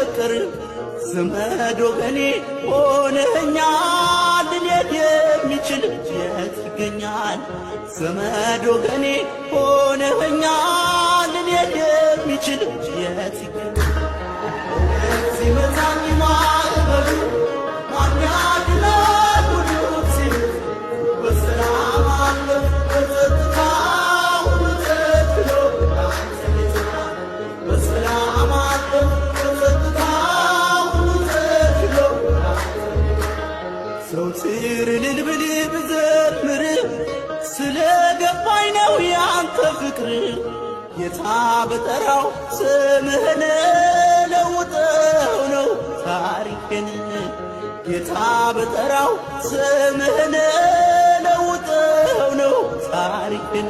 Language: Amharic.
ቢፈቀር ዘመድ ወገኔ ሆነኸኛል ሊሄድ የሚችል የት ይገኛል? ዘመድ ወገኔ ሆነኸኛል ሊሄድ የሚችል የት ይገኛል? ሲመታኝ ማዕበሉ ማን ያድናል ሁሉም ሲል በሰላም አለፍ በጸጥታ ሁሉ ተክሎ አንተ ጌታ በሰላም አለፍ በጸጥታ ሁሉ ተክሎ ዘወትር እልል ብል ብዘምር ስለገባኝ ነው ያንተ ፍቅር ጌታ በጠራው ስምህን ለውጠው ነው ታሪክን ጌታ በጠራው ስምህን ለውጠው ነው ታሪክን